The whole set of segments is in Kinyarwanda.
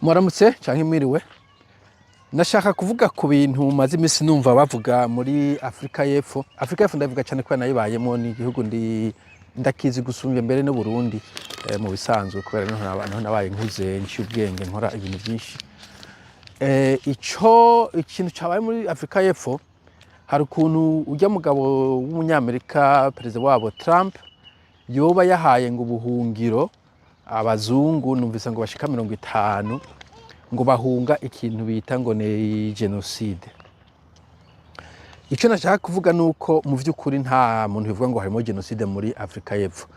Muramutse canke mwiriwe. Nashaka kuvuga ku bintu maze imisi numva bavuga muri Afrika y'Epfo. Afrika y'Epfo ndavuga cyane ko nayibayemo, ni igihugu ndakizi gusumvya mbere no Burundi mu bisanzwe, kubera niho nabaye nkuze nci ubwenge nkora ibintu byinshi. Ikintu cabaye muri Afrika y'Epfo, hari ukuntu urya mugabo w'umunyamerika perezida wabo Trump yoba yahaye ngo ubuhungiro abazungu, numvise ngo bashika 50 ngo bahunga ikintu bita ngo ni genocide. Ico nashaka kuvuga nuko mu vy'ukuri nta muntu bivuga ngo harimo genocide muri Afrika y'Epfo.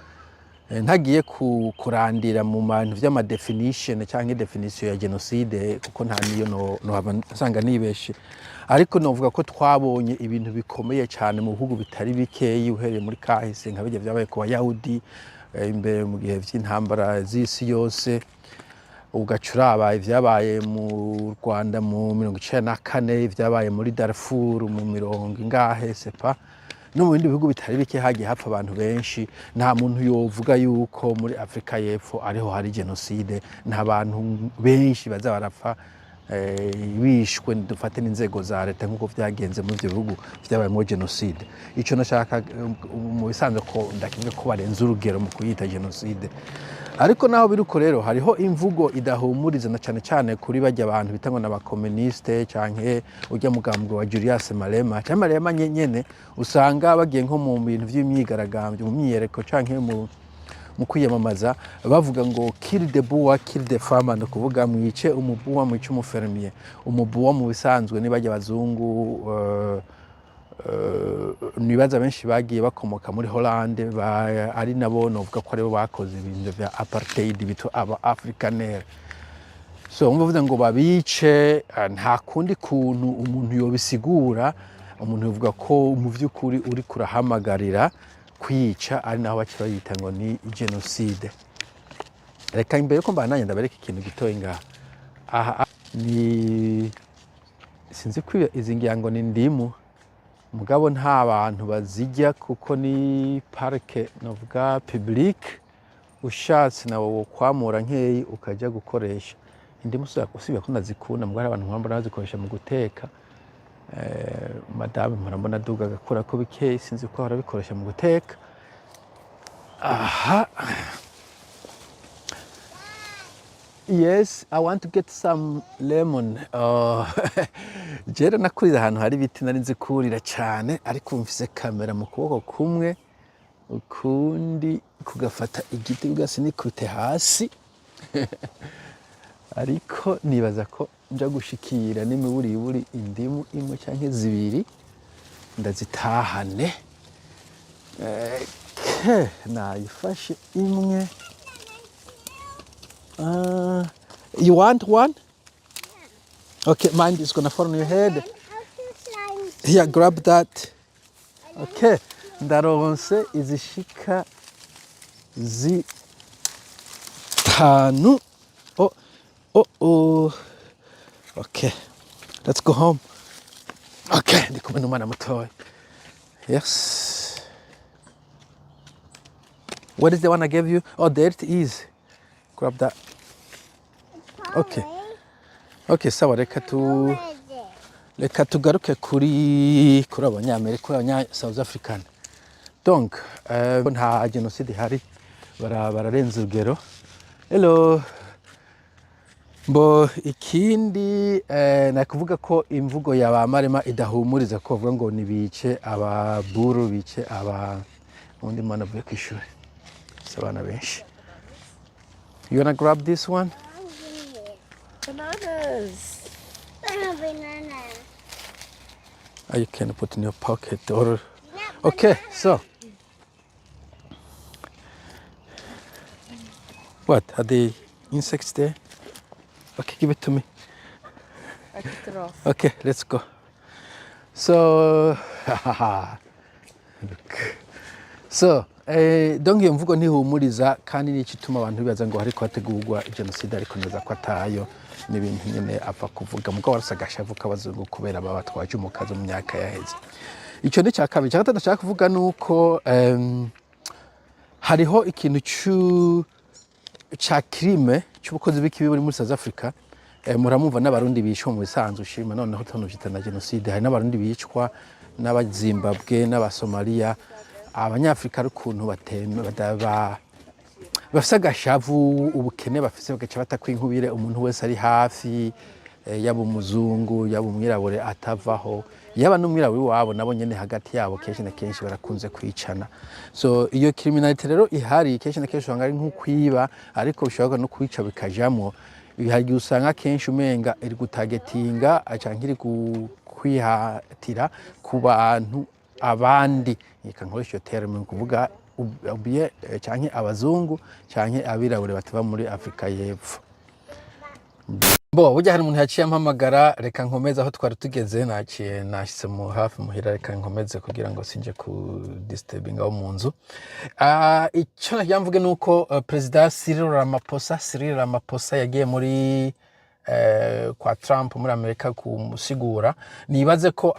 Ntagiye kurandira mu bantu vy'ama definition canke definition ya genocide, kuko nta niyo no nsanga nibeshe, ariko novuga ko twabonye ibintu bikomeye cyane mu bihugu bitari bikeyi uhereye muri kahise, nka bijya vyabaye ku Bayahudi imbere mu gihe vy'intambara z'isi yose, ugacuraba ivyabaye mu Rwanda mu 1994, ivyabaye muri Darfur mu 19 sepa, no mu bindi bihugu bitari bike hagiye hapfa abantu benshi. Nta muntu yovuga yuko muri Afrika y'Epfo ariho hari genocide, nta bantu benshi baza barapfa bishwe dufate n'inzego za leta nk'uko vyagenze mu byo bihugu vyabaye mu genocide. Ico nashaka mu bisanzwe ko ndakivuga ko barenze urugero mu kuyita genocide. Ariko naho biruko rero hariho imvugo idahumuriza, na cyane cyane kuri bajya abantu bitangwa n'abakomuniste canke urya mugambwe wa Julius Malema. Malema nyene usanga bagiye nko mu bintu vy'imyigaragambyo, mu myiyereko canke mu kwiyamamaza, bavuga ngo kill the boer, kill the farmer, no kuvuga mwice umubuwa, mwice umufermier. Umubuwa mu bisanzwe ni bajya bazungu, nibaza benshi bagiye bakomoka muri Hollande, ari nabo novuga ko aribo bakoze ibintu vya apartheid bito aba africaner. So umvuze ngo babice, nta kundi kuntu umuntu yobisigura. Umuntu yovuga ko mu vy'ukuri uri kurahamagarira kwica, ari naho bakira yita ngo ni genocide. Reka imbere ko mbananye ndabereka ikintu gitoye ngaha. Aha ni sinzi ko izi ngiyango ni ndimu, mugabo nta bantu bazijya kuko ni parike novuga public. Ushatse nawe wo kwamura nkeyi ukajya gukoresha indimu. Usibye ko nazikunda, mugabo abantu nkambona bazikoresha mu guteka. Madame murambona duga gakora ko bikeyi, sinzi ko barabikoresha mu guteka. Aha, yes, I want to get some lemon. Jera nakuriza ahantu hari ibiti nari nzi kurira cyane, ariko mfise kamera mu kuboko kumwe, ukundi kugafata igiti ugasinikute hasi. Ariko nibaza ko nja gushikira n'imiburiburi indimu imwe canke zibiri ndazitahane. Nayifashe imwe. You want one? Okay, mine is gonna fall on your head. Here, grab that. Okay, ndaronse izishika zitanu. Oh. Okay, let's go home. Okay, ndi kumwe n'umwana mutoya. Yes. What is the one I gave you? Oh, there it is. Grab that. Okay. Okay, sawa, reka tugaruke kuri abanyamerika, abanya South African. Donc, nta genocide hari, bararenze urugero. Hello. Mbo ikindi nakuvuga ko imvugo ya ba Malema idahumuriza, ko bavuga ngo nibice ababuru, bice undi mwana avuye kwishuri. Sabana benshi. You wanna grab this one? Bananas. Banana. You can put in your pocket or... Okay, so. What, are the insects there? Okay, give it to me. I took it off. Okay, let's go. So, look. So, donc iyo mvugo ntihumuriza, kandi n'iki tuma abantu bibaza ngo hariko hategurwa genocide, ariko neza ko atayo. Ni ibintu nyene apfa kuvuga, mugabo warasagasha avuka abazungu kubera baba twaje mu kazo mu myaka yaheze. Ico ni cyakabiri. Cyangwa ndashaka kuvuga nuko hariho ikintu ca crime cy'ubukozi bw'ikibi muri South Africa muramumva n'abarundi bicwa mu bisanzwe ushima noneho tunushita na genocide hari n'abarundi bicwa n'abazimbabwe n'abasomaliya abanyafrika ari ukuntu bafise agashavu ubukene bafise bagaca batakw'inkubire umuntu wese ari hafi yaba umuzungu yaba umwirabure atavaho yaba n'umwirabure wabo nabo nyene hagati yabo kenshi na kenshi barakunze kwicana so iyo criminality rero ihari kenshi na kenshi usanga ari nk'ukwiba ariko bishobora no kwica bikajamwo hari usanga kenshi umenga iri gutagetinga canke iri kwihatira ku bantu abandi reka nkoresha iyo terme kuvuga ubiye canke abazungu canke abirabure batava muri Afrika y'Epfo. Burya hari umuntu yaciye ampamagara reka nkomeze aho twari tugeze naciye nashitse mu hafi muhira reka nkomeze kugira ngo sinje ku disturbing aho mu nzu. Ico navyamvuge nuko President Cyril Ramaphosa yagiye muri kwa Trump muri Amerika kumusigura nibaze ko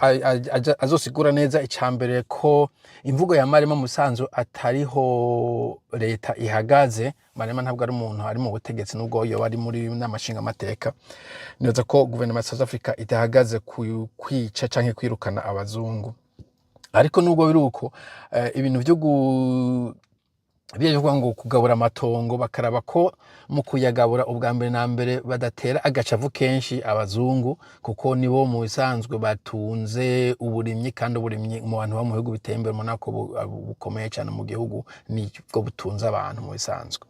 azosigura neza icambere ko imvugo ya Marema musanzu atariho leta ihagaze. Marema ntabwo ari umuntu ari mu butegetsi nubwo yo bari muri n'amashinga amateka nibaza ko guverinoma ya South Africa itahagaze kwica canke kwirukana abazungu ariko nubwo biruko ibintu byo ngo kugabura amatongo bakaraba ko mu kuyagabura ubwa mbere na mbere badatera agacavu kenshi abazungu kuko nibo mu bisanzwe batunze uburimyi kandi uburimyi mu bantu bo mu bihugu bitembera mu nako bukomeye cyane mu gihugu nibwo butunze abantu mu bisanzwe.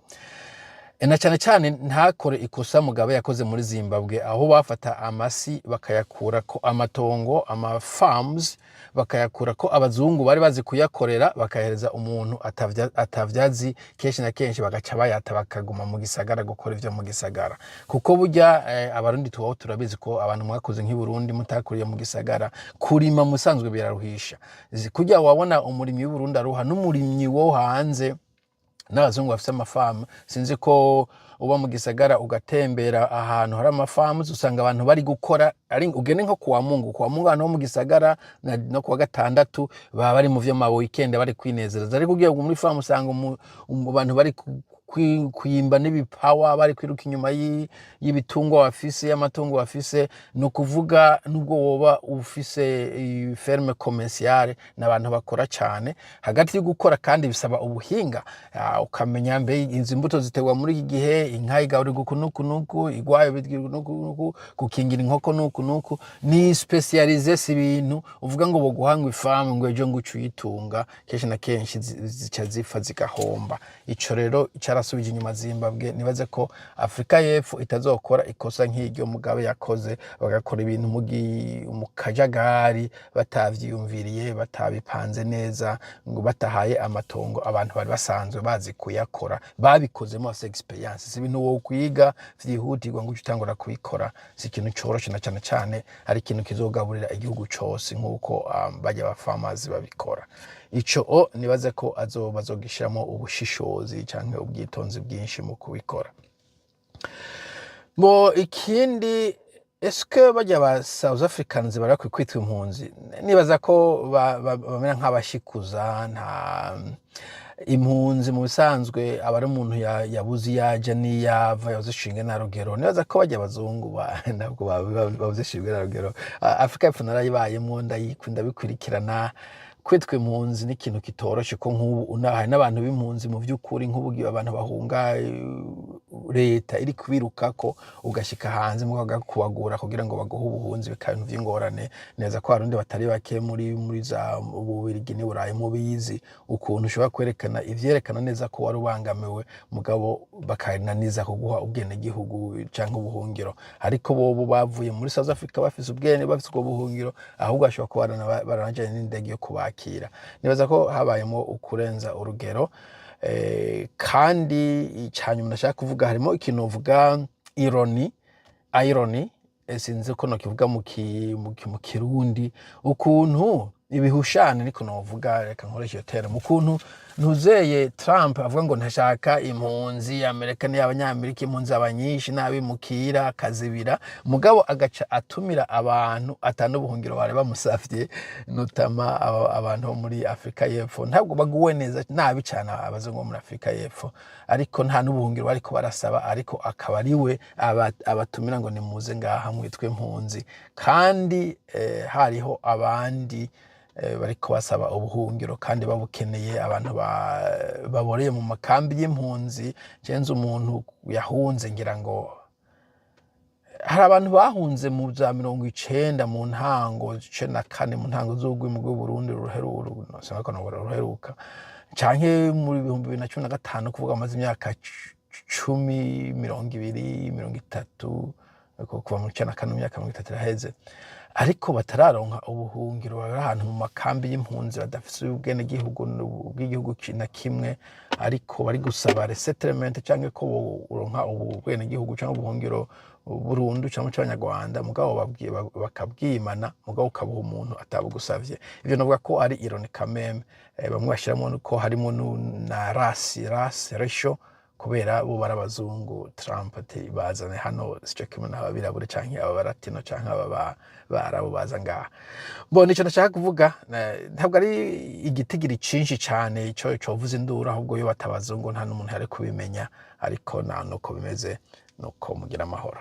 Na cyane ntakore ikosa Mugabe yakoze muri Zimbabwe aho bafata amasi bakayakura ko amatongo farms bakayakura ko abazungu bari bazi kuyakorera bakahereza umuntu atavyazi kenshi na kenshi bagaca bayata bakaguma mu gisagara gukora ivyo mu gisagara kuko burya abarundi tubaho turabizi ko abantu mwakoze nk'i Burundi mutakuriye mu gisagara kurima musanzwe biraruhisha kujya wabona umurimyi w'u Burundi aruha n'umurimyi wo hanze n'abazungu bafite amafamu sinzi ko uba mu gisagara ugatembera ahantu hari amafamu usanga abantu bari gukora ari ugene nko kuwa Mungu no mu gisagara no kuwa gatandatu baba bari mu vyo ma weekend bari kwinezereza ariko ugiye muri famu usanga abantu bari kuyimba n'ibipawa bari kwiruka inyuma y'ibitungwa bafise y'amatungo bafise no kuvuga nubwo woba ufise ferme commerciale n'abantu bakora cyane hagati yo gukora kandi bisaba ubuhinga ukamenya mbe inzi imbuto ziterwa muri iki gihe inka igaburirwa kunuku igwayo bitwirwa nuku gukingira inkoko nuku ni specialize si ibintu uvuga ngo boguhanga ifamu ngo ejo ngucu yitunga kenshi na kenshi zica zifa zigahomba ico rero carasubije inyuma Zimbabwe nibaze ko Afrika y'Epfo itazokora ikosa nk'iryo Mugabe yakoze bagakora ibintu mu kajagari batavyiyumviriye batabipanze neza ngo batahaye amatongo abantu bari basanzwe bazi kuyakora babikozemo experience si ibintu wo kwiga vyihutirwa ngo utangura kubikora si ikintu coroshe na cyane ari ikintu kizogaburira igihugu cose nk'uko bajya ba farmers babikora ico nibaze ko bazogishiramo ubushishozi canke ubwitonzi bwinshi mu kubikora. Ikindi eske bajya ba South Africans barakwiye kwitwa impunzi nibaza ko bamera nk'abashikuza nta impunzi mu bisanzwe abari umuntu yabuze yaje niyava yazishinge na rugero nibaza ko bajya abazungu ntabwo babuzishinge na rugero Afrika y'Epfo narayibayemo ndayikunda bikurikirana kwitwa impunzi ni ikintu kitoroshe ko nk'ubu hari n'abantu b'impunzi mu by'ukuri nk'ubu abantu bahunga leta iri kubiruka ko ugashika hanze mu kubagura kugira ngo baguhe ubuhunzi bikaba ibintu by'ingorane neza ko harundi batari bake muri za Ububirigi ni Burayi mu bizi ukuntu ushobora kwerekana ivyerekana neza ko wari ubangamiwe mugabo bakarinaniza kuguha ubwene gihugu canke ubuhungiro ariko bo bavuye muri South Africa bafise ubwene bafise ubwo buhungiro ahubwo ashobora kuba baranje n'indege yo kubakira nibaza ko habayemo ukurenza urugero kandi icyanyuma ndashaka kuvuga harimo ikintu uvuga irony sinzi ko no kivuga mu Kirundi ukuntu ibihushane niko novuga reka nkoresha iyo terme ukuntu ntuzeye Trump avuga ngo ntashaka impunzi Amerika ni abanyamerika impunzi abanyinshi n'abimukira akazibira mugabo agaca atumira abantu atanubuhungiro bari bamusavye notama abantu bo muri Afrika y'Epfo ntabwo baguwe neza nabi cyane abazungu bo muri Afrika y'Epfo ariko nta nubuhungiro bariko barasaba ariko akaba ariwe abatumira ngo nimuze ngaha mwitwe impunzi kandi hariho abandi bariko basaba ubuhungiro kandi babukeneye abantu baboreye mu makambi y'impunzi cenze umuntu yahunze ngira ngo hari abantu bahunze mu za 90 mu ntango 94 mu ntango z'ugwimo rw'u Burundi ruheruka canke muri 2015 kuvuga amaze imyaka 10 20 30 kuva mu 94 imyaka 30 iraheze ariko batararonka ubuhungiro bari ahantu mu makambi y'impunzi badafise ubwene gihugu bw'igihugu na kimwe ariko bari gusaba resettlement canke ko uronka ubwene gihugu canke ubuhungiro burundu canke c'abanyarwanda mugabo bakabwimana mugabo ukabuha umuntu atabugusavye ivyo navuga ko ari ironi kameme bamwe bashiramo ko harimo na race ratio kubera bo barabazungu Trump ati bazane hano sico kimwe n'abirabure canke ababaratino canke barabo baza ngaha bo nico ndashaka kuvuga ntabwo ari igitigiri cinshi cane ico covuze indura ahubwo yo batabazungu nta n'umuntu ari kubimenya ariko nuko bimeze nuko mugira amahoro.